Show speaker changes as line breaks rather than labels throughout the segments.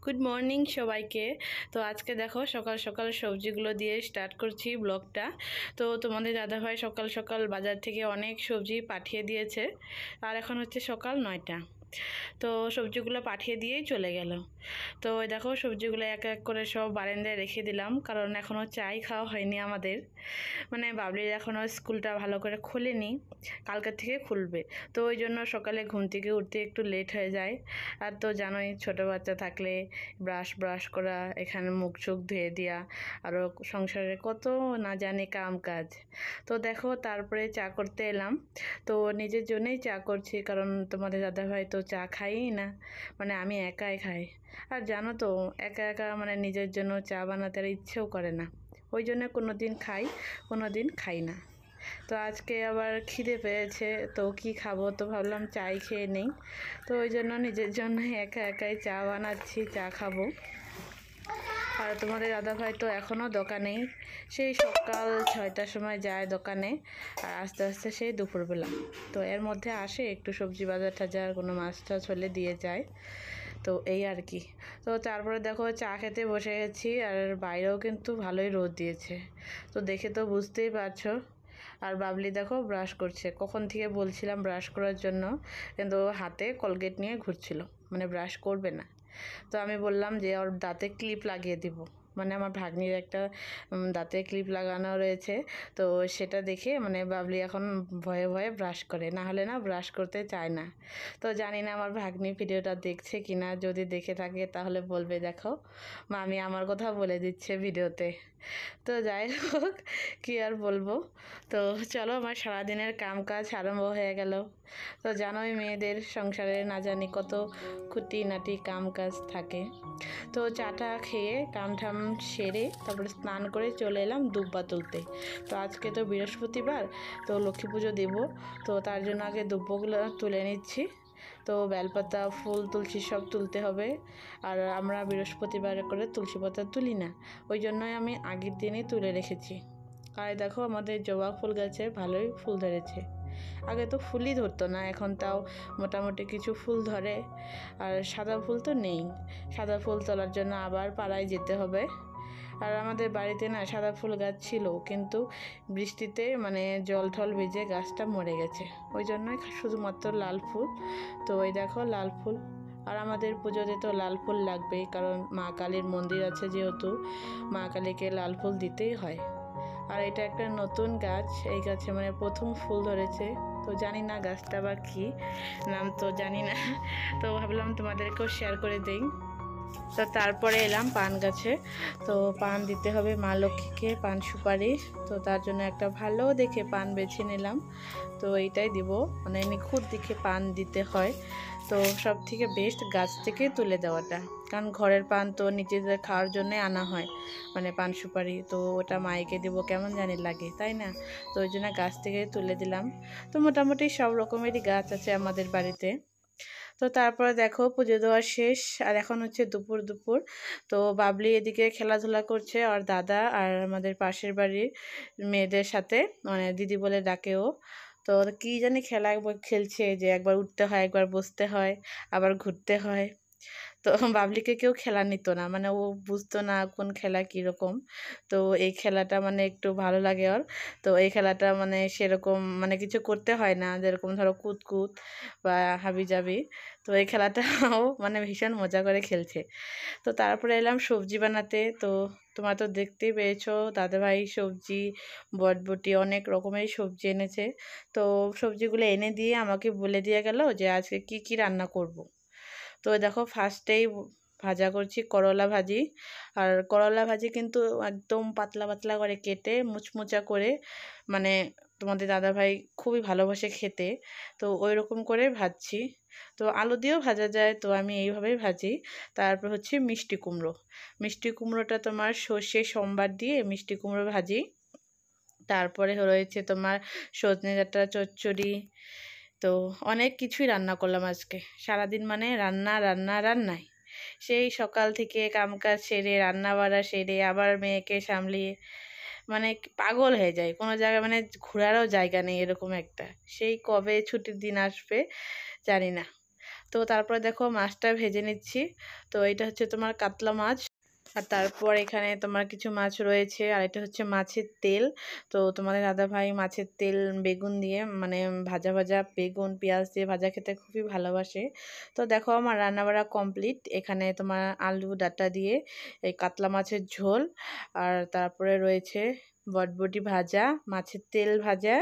Good morning সবাইকে। তো আজকে দেখো সকাল সকাল সবজিগুলো দিয়ে স্টার্ট করছি ব্লগটা। তো তোমাদের দাদাভাই সকাল সকাল বাজার থেকে অনেক সবজি পাঠিয়ে দিয়েছে, আর এখন হচ্ছে সকাল 9টা। তো সবজিগুলো পাঠিয়ে দিয়েই চলে গেল। তো ওই দেখো সবজিগুলো এক এক করে সব বারান্দায় রেখে দিলাম, কারণ এখনও চাই খাওয়া হয়নি আমাদের। মানে বাবলির এখনও স্কুলটা ভালো করে খোলেনি, কালকের থেকে খুলবে। তো ওই জন্য সকালে ঘুম থেকে উঠতে একটু লেট হয়ে যায়। আর তো জানোই ছোটো বাচ্চা থাকলে ব্রাশ করা, এখানে মুখ চোখ ধুয়ে দেওয়া, আরও সংসারে কত না জানি কাম কাজ। তো দেখো তারপরে চা করতে এলাম। তো নিজের জন্যই চা করছি, কারণ তোমাদের দাদাভাই তো চা খাই না, মানে আমি একাই খাই। আর জানো তো একা একা মানে নিজের জন্য চা বানাতে আর ইচ্ছেও করে না। ওই জন্য কোনো দিন খাই, কোনো দিন খাই না। তো আজকে আবার খিদে পেয়েছে, তো কি খাবো, তো ভাবলাম চাই খেয়ে নেই। তো ওই জন্য নিজের জন্য একা একাই চা বানাচ্ছি, চা খাবো। আর তোমাদের দাদাভাই তো এখনও দোকানেই, সেই সকাল 6টার সময় যায় দোকানে, আর আস্তে আস্তে সেই দুপুরবেলা। তো এর মধ্যে আসে একটু সবজি বাজার টাজার, কোনো মাছ টাছ হলে দিয়ে যায়। তো এই আর কি। তো তারপরে দেখো চা খেতে বসে গেছি, আর বাইরেও কিন্তু ভালোই রোদ দিয়েছে, তো দেখে তো বুঝতেই পারছো। আর বাবলি দেখো ব্রাশ করছে, কখন থেকে বলছিলাম ব্রাশ করার জন্য, কিন্তু হাতে কলগেট নিয়ে ঘুরছিল, মানে ব্রাশ করবে না। তো আমি বললাম যে ওর দাঁতে ক্লিপ লাগিয়ে দিব, মানে আমার ভাগ্নির একটা দাঁতে ক্লিপ লাগানো রয়েছে। তো সেটা দেখে মানে বাবলি এখন ভয়ে ভয়ে ব্রাশ করে, না হলে না ব্রাশ করতে চায় না। তো জানি না আমার ভাগ্নি ভিডিওটা দেখছে কি না, যদি দেখে থাকে তাহলে বলবে দেখো মামি আমার কথা বলে দিচ্ছে ভিডিওতে। তো যাই হোক, কী আর বলবো। তো চলো আমার সারাদিনের কাম কাজ আরম্ভ হয়ে গেল। তো জানোই মেয়েদের সংসারে না জানি কত খুঁটিনাটি কাম কাজ থাকে। তো চাটা খেয়ে কাম ঠাম সেরে তারপরে স্নান করে চলে এলাম দুব্বা তুলতে। তো আজকে তো বৃহস্পতিবার, তো লক্ষ্মী পুজো দেবো, তো তার জন্য আগে দুব্বগুলো তুলে নিচ্ছি। তো বেলপাতা, ফুল, তুলসী সব তুলতে হবে। আর আমরা বৃহস্পতিবার করে তুলসী পাতা তুলি না, ওই জন্যই আমি আগের দিনই তুলে রেখেছি। আর দেখো আমাদের জবা ফুল গাছে ভালোই ফুল ধরেছে। আগে তো ফুলই ধরতো না, এখন তাও মোটামুটি কিছু ফুল ধরে। আর সাদা ফুল তো নেই, সাদা ফুল তোলার জন্য আবার পাড়ায় যেতে হবে। আর আমাদের বাড়িতে না সাদা ফুল গাছ ছিল, কিন্তু বৃষ্টিতে মানে জল ঠল ভিজে গাছটা মরে গেছে, ওই জন্যই শুধুমাত্র লাল ফুল। তো ওই দেখো লাল ফুল। আর আমাদের পুজোতে তো লাল ফুল লাগবেই, কারণ মা কালীর মন্দির আছে যেহেতু, মা কালীকে লাল ফুল দিতেই হয়। আর এটা একটা নতুন গাছ, এই গাছে মানে প্রথম ফুল ধরেছে। তো জানি না গাছটা বা কী নাম, তো জানি না। তো ভাবলাম তোমাদেরকেও শেয়ার করে দেই। তো তারপরে এলাম পান গাছে। তো পান দিতে হবে মা লক্ষ্মীকে, পান সুপারি। তো তার জন্য একটা ভালো দেখে পান বেছে নিলাম। তো এইটাই দিব, মানে নিখুঁত দেখে পান দিতে হয়। তো সব থেকে বেস্ট গাছ থেকে তুলে দেওয়াটা, কারণ ঘরের পান তো নিজেদের খাওয়ার জন্যে আনা হয়, মানে পান সুপারি, তো ওটা মাইকে দিব কেমন জানি লাগে, তাই না? তো ওই জন্য গাছ থেকে তুলে দিলাম। তো মোটামুটি সব রকমেরই গাছ আছে আমাদের বাড়িতে। তো তারপরে দেখো পুজো দেওয়া শেষ, আর এখন হচ্ছে দুপুর দুপুর। তো বাবলি এদিকে খেলাধুলা করছে, আর দাদা আর আমাদের পাশের বাড়ির মেয়েদের সাথে, মানে দিদি বলে ডাকেও। তো কী জানি খেলা একবার খেলছে, যে একবার উঠতে হয়, একবার বসতে হয়, আবার ঘুরতে হয়। তো বাবলিকে কেউ খেলা নিত না, মানে ও বুঝতো না কোন খেলা কীরকম। তো এই খেলাটা মানে একটু ভালো লাগে ওর। তো এই খেলাটা মানে সেরকম মানে কিছু করতে হয় না, যেরকম ধরো কুতকুত বা হাবিজাবি। তো এই খেলাটাও মানে ভীষণ মজা করে খেলছে। তো তারপরে এলাম সবজি বানাতে। তো তোমরা তো দেখতেই পেয়েছো দাদাভাই সবজি, বটবটি, অনেক রকমের সবজি এনেছে। তো সবজিগুলো এনে দিয়ে আমাকে বলে দিয়ে গেল যে আজকে কি কি রান্না করব। তো দেখো ফার্স্টেই ভাজা করছি করলা ভাজি। আর করলা ভাজি কিন্তু একদম পাতলা পাতলা করে কেটে মুচমুচা করে, মানে তোমাদের দাদাভাই খুবই ভালোবাসে খেতে, তো ওই রকম করে ভাজছি। তো আলু দিয়েও ভাজা যায়, তো আমি এইভাবেই ভাজি। তারপর হচ্ছে মিষ্টি কুমড়ো, মিষ্টি কুমড়োটা তোমার সর্ষে সম্বার দিয়ে মিষ্টি কুমড়ো ভাজি। তারপরে রয়েছে তোমার সজনে ডাঁটা চচ্চড়ি। তো অনেক কিছুই রান্না করলাম আজকে, সারাদিন মানে রান্না রান্না রান্নাই। সেই সকাল থেকে কামকাজ সেরে রান্না বাড়া সেরে আবার মেয়েকে সামলিয়ে মানে পাগল হয়ে যায়, কোনো জায়গায় মানে ঘোরারও জায়গা নেই, এরকম একটা। সেই কবে ছুটির দিন আসবে জানি না। তো তারপরে দেখো মাছটা ভেজে নিচ্ছি। তো এটা হচ্ছে তোমার কাতলা মাছ, আর তারপর এখানে তোমার কিছু মাছ রয়েছে, আর এটা হচ্ছে মাছের তেল। তো তোমাদের দাদাভাই মাছের তেল বেগুন দিয়ে মানে ভাজা ভাজা বেগুন পেঁয়াজ দিয়ে ভাজা খেতে খুবই ভালোবাসে। তো দেখো আমার রান্নাবাড়া কমপ্লিট। এখানে তোমার আলু ডাঁটা দিয়ে এই কাতলা মাছের ঝোল, আর তারপরে রয়েছে বটবটি ভাজা, মাছের তেল ভাজা,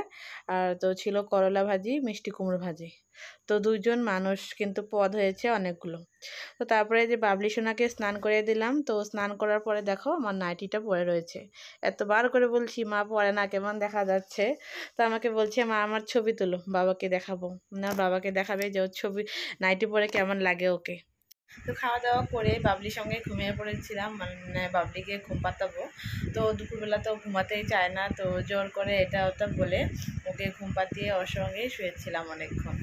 আর তো ছিল করলা ভাজি, মিষ্টি কুমড়ো ভাজি। তো দুজন মানুষ কিন্তু পদ হয়েছে অনেকগুলো। তো তারপরে যে বাবলি সোনাকে স্নান করে দিলাম। তো স্নান করার পরে দেখো আমার নাইটিটা পরে রয়েছে। এতবার করে বলছি মা পরে না, কেমন দেখা যাচ্ছে। তো আমাকে বলছে মা আমার ছবি তুলো, বাবাকে দেখাবো। না, বাবাকে দেখাবে যে ওর ছবি নাইটি পরে কেমন লাগে ওকে। তো খাওয়া দাওয়া করে বাবলির সঙ্গে ঘুমিয়ে পড়েছিলাম, মানে বাবলিকে ঘুম পাতাবো। তো দুপুরবেলা তো ঘুমাতেই চায় না, তো জোর করে এটা ওটা বলে ওকে ঘুম পাতিয়ে ওর সঙ্গেই শুয়েছিলাম অনেকক্ষণ।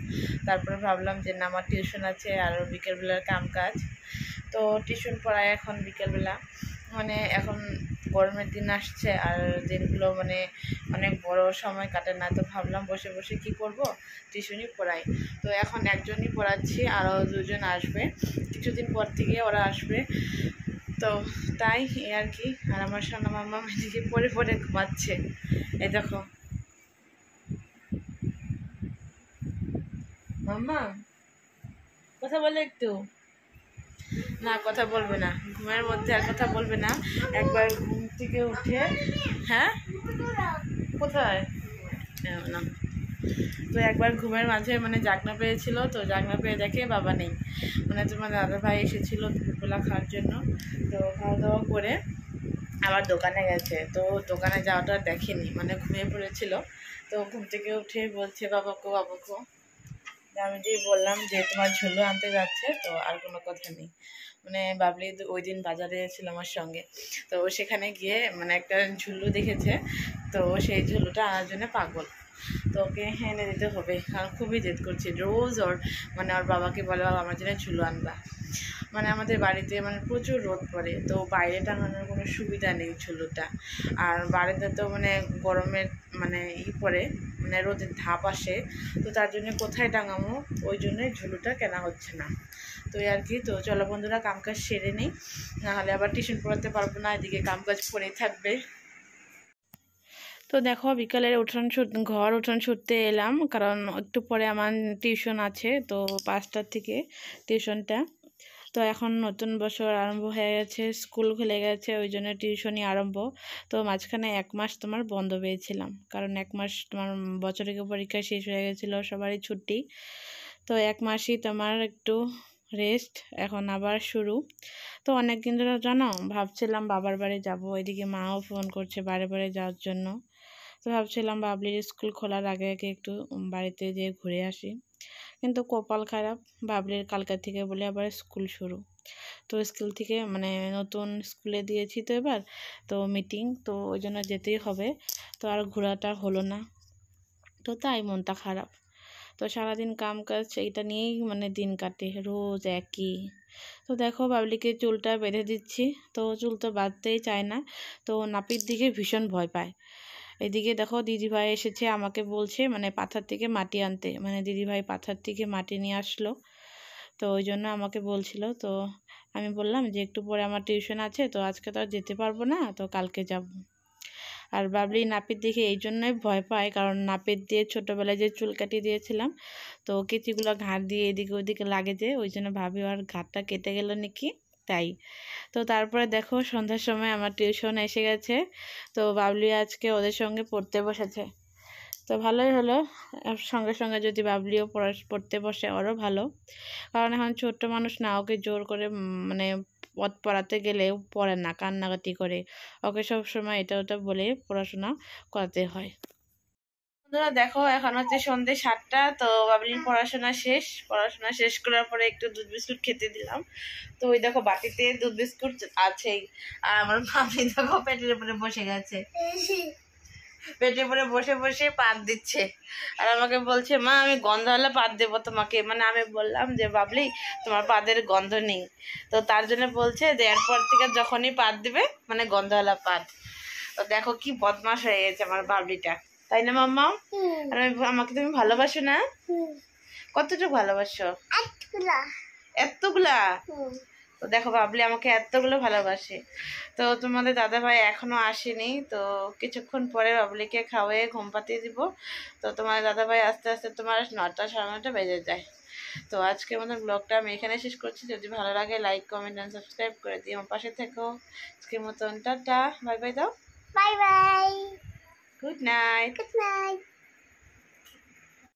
তারপরে ভাবলাম যে না, আমার টিউশন আছে আর বিকেলবেলার কাম কাজ। তো টিউশন পড়ায় এখন বিকেলবেলা, মানে এখন গরমের দিন আসছে আর দিনগুলো মানে অনেক বড় সময় কাটে না। তো ভাবলাম বসে বসে কি করব, টিউশনই পড়াই। তো এখন একজনই পড়াচ্ছি, আরও দুজন আসবে কিছুদিন পর থেকে, ওরা আসবে। তো তাই আর কি। আর আমার সোনা মামা এদিকে পড়ে পড়ে ঘুমাচ্ছে। এই দেখো মাম্মা, কথা বলে একটু। না, কথা বলবে না, ঘুমের মধ্যে আর কথা বলবে না। একবার ঘুম থেকে উঠে, হ্যাঁ কোথায় না, তো একবার ঘুমের মাঝে মানে জাগনা পেয়েছিল, তো জাগনা পেয়ে দেখে বাবা নেই। মানে তোমার দাদাভাই এসেছিলো দুপুরবেলা খাওয়ার জন্য। তো খাওয়া দাওয়া করে আবার দোকানে গেছে। তো দোকানে যাওয়াটা দেখেনি, মানে ঘুমিয়ে পড়েছিল। তো ঘুম থেকে উঠে বলছে বাবাকে বাবাকে। আমি যে বললাম যে তোমার ঝুলো আনতে যাচ্ছে, তো আর কোনো কথা নেই। মানে বাবলি ওই দিন বাজারে ছিল আমার সঙ্গে, তো সেখানে গিয়ে মানে একটা ঝুল্লু দেখেছে, তো সেই ঝুলুটা আনার জন্য পাগল। তো ওকে এনে দিতে হবে, কারণ খুবই জেদ করছে রোজ। ওর মানে ওর বাবাকে বলে বাবা আমার জন্য ঝুলো আনবা। মানে আমাদের বাড়িতে মানে প্রচুর রোদ পড়ে, তো বাইরে টাঙানোর কোনো সুবিধা নেই ঝুলুটা। আর বাড়িতে তো মানে গরমের মানে পড়ে, মানে রোদের ধাপ আসে, তো তার জন্য কোথায় টাঙাবো, ওই জন্যই ঝুলুটা কেনা হচ্ছে না। তো আর কি। তো চলো বন্ধুরা, কামকাজ সেরে নেই, নাহলে আবার টিউশন পড়াতে পারবো না, এদিকে কামকাজ পড়েই থাকবে। তো দেখো বিকালের ঘর উঠোন ছুটতে এলাম, কারণ একটু পরে আমার টিউশন আছে, তো 5টার থেকে টিউশনটা। তো এখন নতুন বছর আরম্ভ হয়ে গেছে, স্কুল খুলে গেছে, ওই জন্য টিউশনই আরম্ভ। তো মাঝখানে 1 মাস তোমার বন্ধ পেয়েছিলাম, কারণ 1 মাস তোমার বছরিক পরীক্ষা শেষ হয়ে গেছিলো, সবারই ছুটি। তো 1 মাসই তোমার একটু রেস্ট, এখন আবার শুরু। তো অনেক দিন ধরে জানো ভাবছিলাম বাবার বাড়ি যাব, এদিকে মাও ফোন করছে বারে বারে যাওয়ার জন্য। তো ভাবছিলাম বাবলির স্কুল খোলার আগে আগে একটু বাড়িতে যেয়ে ঘুরে আসি, কিন্তু কপাল খারাপ, বাবলির কালকা থেকে বলে আবার স্কুল শুরু। তো স্কুল থেকে মানে নতুন স্কুলে দিয়েছি তো এবার, তো মিটিং, তো ওই জন্য যেতেই হবে। তো আর ঘোরাটা হলো না, তো তাই মনটা খারাপ। তো সারাদিন কাম কাজ এইটা নিয়েই মানে দিন কাটে, রোজ একই। তো দেখো বাবলিকে চুলটা বেঁধে দিচ্ছি, তো চুল তো বাঁধতেই চায় না, তো নাপির দিকে ভীষণ ভয় পায়। এদিকে দেখো দিদিভাই এসেছে, আমাকে বলছে মানে পাথার থেকে মাটি আনতে, মানে দিদিভাই পাথার থেকে মাটি নিয়ে আসলো, তো ওই জন্য আমাকে বলছিল। তো আমি বললাম যে একটু পরে আমার টিউশন আছে, তো আজকে তো আর যেতে পারবো না, তো কালকে যাব। আর বাবলি নাপিত দেখে এই জন্যই ভয় পায়, কারণ নাপিত দিয়ে ছোটোবেলায় যে চুল কাটিয়ে দিয়েছিলাম, তো কেঁচিগুলো ঘাট দিয়ে এদিকে ওদিকে লাগে, যে ওই জন্য ভাবি আর ঘাটটা কেটে গেল নাকি, তাই। তো তারপরে দেখো সন্ধ্যার সময় আমার টিউশন এসে গেছে, তো বাবলি আজকে ওদের সঙ্গে পড়তে বসেছে। তো ভালোই হলো, সঙ্গে সঙ্গে যদি বাবলিও পড়তে বসে আরও ভালো, কারণ এখন ছোট্ট মানুষ না, ওকে জোর করে মানে পড়াতে গেলেও পড়ে না, কান্নাকাটি করে। ওকে সবসময় এটা ওটা বলে পড়াশোনা করাতে হয়। বন্ধুরা দেখো এখন হচ্ছে সন্ধ্যে 7টা, তো বাবলির পড়াশোনা শেষ করার পরে একটু দুধ বিস্কুট খেতে দিলাম। তো ওই দেখো বাটিতে দুধ বিস্কুট আছেই, আর আমার বাবলি দেখো পেটের উপরে বসে গেছে, পেটে পরে বসে বসে পাত দিচ্ছে। আর আমাকে বলছে মা আমি গন্ধওয়ালা পাত দেবো তোমাকে, মানে আমি বললাম যে বাবলি তোমার পাদের গন্ধ নেই, তো তার জন্য বলছে যে এরপর থেকে যখনই পাত দিবে মানে গন্ধওয়ালা পাত। তো দেখো কি বদমাশ হয়ে গেছে আমার বাবলিটা, তাই না মাম্মা? আর আমাকে তুমি ভালোবাসো না? কতটুকু ভালোবাসো? এতগুলা? তো দেখো বাবলি আমাকে এতগুলো ভালোবাসে। তো তোমাদের দাদা ভাই এখনো আসেনি, তো কিছুক্ষণ পরে বাবলিকে খাওয়াই ঘুম পাতিয়ে দিব। তো তোমার দাদা ভাই আস্তে আস্তে তোমার 9টা 9:30 বেজে যায়। তো আজকের মতন ব্লগটা আমি এখানে শেষ করছি। যদি ভালো লাগে লাইক কমেন্ট অ্যান্ড সাবস্ক্রাইব করে দিও, আমার পাশে থেকো। আজকের মতন টাটা, বাই বাই দাও।
Bye bye.
Good night.
Good night.